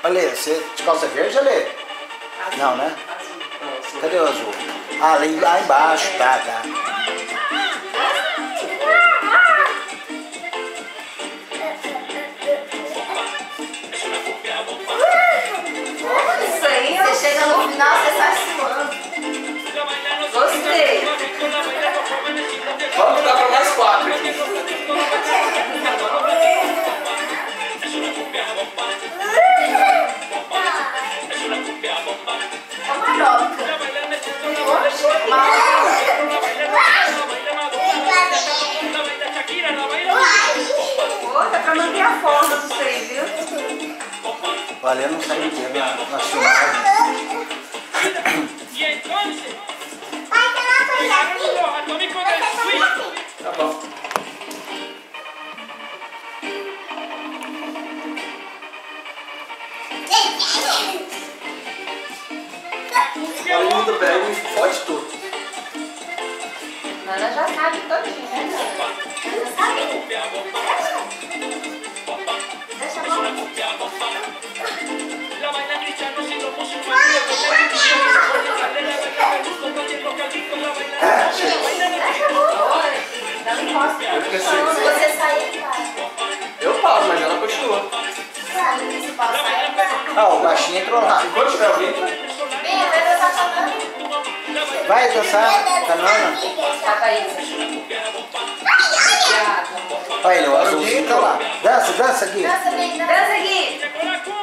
Ale, você de calça verde, Ale? Azul. Não, né? Azul. Cadê o azul? Ah, ali, lá embaixo, tá. Isso aí, você chega no final, você sai suando. Gostei. Vamos dar pra mais 4 aqui. É uma aeróbica. Pô, dá pra manter a forma disso aí, viu? Olha, não sai inteiro na filmagem. Tá bom. Olha, o mundo pega e fode tudo. Nana já sabe todinho, né, Nana? Já sabe? Deixa a mão. Não encosta. Eu fiquei assim. Se você sair, para. Eu paro, mas ela continua. Claro, se passar, Ah, o baixinho entrou lá. Enquanto tiver alguém, vem, vai dançar com a Nana. Vai dançar com a Nana. Tá, Thaís. Olha ele, o azulzinho tá lá. Dança aqui. Dança, bem, dança aqui.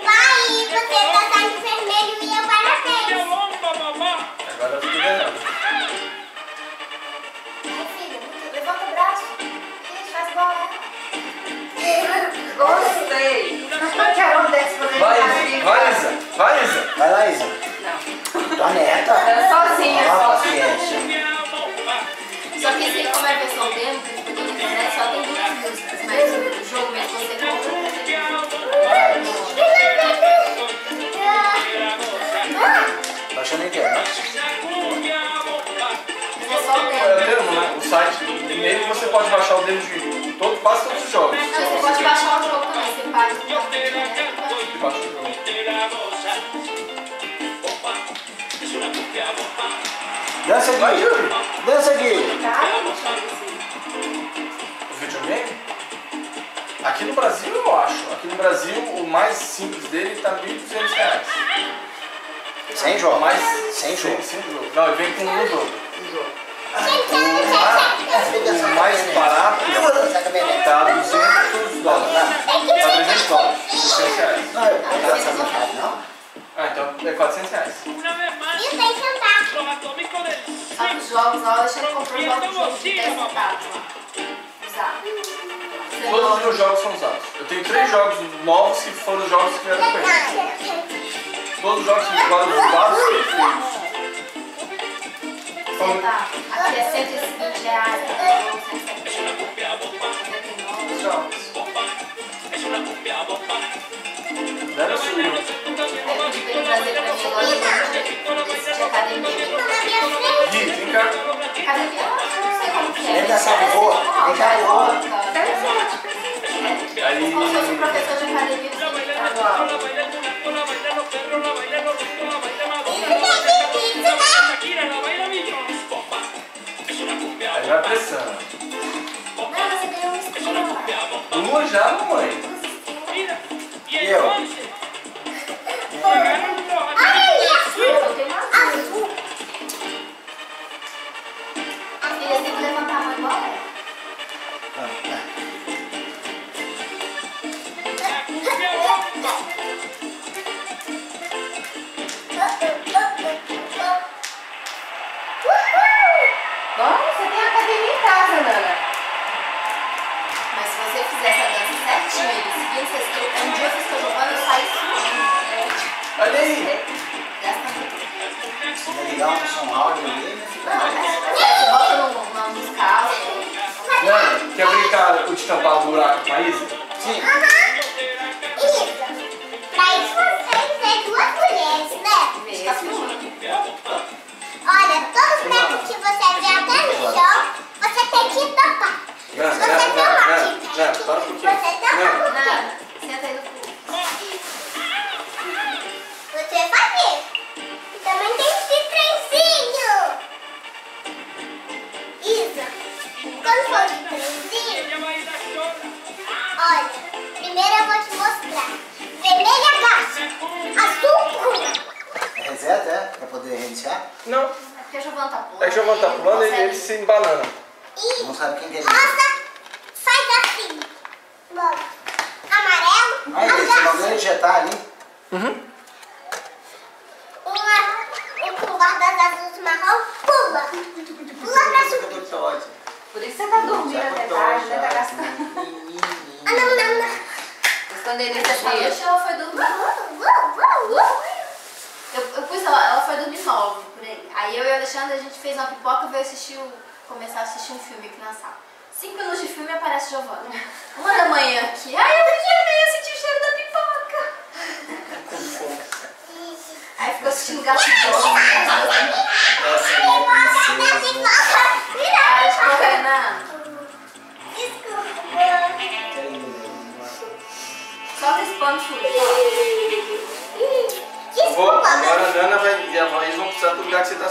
Pai, você tá de vermelho e eu parabéns. agora eu fico vendo. Ai, filho, levanta o braço. Isso, faz igual ela. Gostei. Quero um desses pra Vai, brincar. Isa. Vai, Isa. Vai lá, Isa. Não. Tua neta. Sozinha, Ó, só. paciência. Só que esse aí, como é a versão demo, que ficou na internet, só tem 2 músicas. Mas o jogo mesmo você Baixa na internet. Mas é só o É o demo. termo, né? O site, nele você pode baixar o demo de quase todos os jogos. Não, você pode baixar o jogo também, você paga o jogo. Você baixa o jogo. Dança Vai, aqui. Yuri. Dança aqui. O videogame? Aqui no Brasil eu acho. Aqui no Brasil o mais simples dele tá R$1.200. Sem jogo. Mais Sem jogo. Sem jogo. Não, ele vem com um jogo. O mais barato tá $200. Tá $300. R$600. Não, eu não quero essa vontade, não. Ah, então é R$400. E tem sentar. Só que os jogos lá, eu achei que comprou jogos de 10 centavos lá. Usado. Todos os meus jogos são usados. Eu tenho 3 jogos novos que foram os jogos que vieram com eles. Todos os jogos agora usados perfeitos. Aqui é R$120, Os jogos. Deve subir. ele trazer pra mim agora de academia. Gui, vem cá. Academia, eu não sei como que é. Vem dançar com boa. Vem cá, boa. Deve ser. Aí. Como se fosse um professor de academia estadual. Aí vai pressão. Não, você ganhou um estilo. 2 já, mamãe. E eu? Eu tenho uma azul. Filha, tem que levantar a mão igual ela. Nossa, você tem academia em casa, Nana. Mas se você fizer essa dança certinho, ele seguindo, um dia eu fiz com a Giovana, eu saí suando. Olha aí. Se não ligar um som áudio ali, não fica mais. Você bota numa musical. Nana, quer brincar o de tampar o buraco com a Isa? Sim. Isso. Pra isso você tem 2 mulheres, né? Tá filmando. Olha, todos os métodos que você vê até no chão, você tem que tampar. Não, Você tem uma não, para um pouquinho. Você tampa. Nana, senta aí no cu. Olha, primeiro eu vou te mostrar. Vermelho agacha. Azul pula. Reseta, é? Pra poder reiniciar? Não. É porque a Giovana tá pulando. É que o Giovanni tá pulando e ele se embanana. E Não sabe quem que é ele. rosa faz assim. Bom, amarelo. Aí, você mandou ele injetar ali? Uhum. Um com bordas azuis marrom pula. Pula pra subir. Por isso você tá dormindo até tarde, né? Tá gastando. Ah, não. Mas quando ele essa noite, ela foi dormir. Eu pus ela foi dormir 9 por aí. Aí eu e o Alexandre, a gente fez uma pipoca e veio começar a assistir um filme aqui na sala. 5 minutos de filme e aparece Giovana. 1 da manhã aqui. Aí eu fiquei eu senti o cheiro da pipoca. Aí ficou assistindo Gato Bom. Essa é a minha princesa. Para de correr, Renan. Solta esse pano sujo. Agora a Nana e a Laís vão precisar do lugar que você tá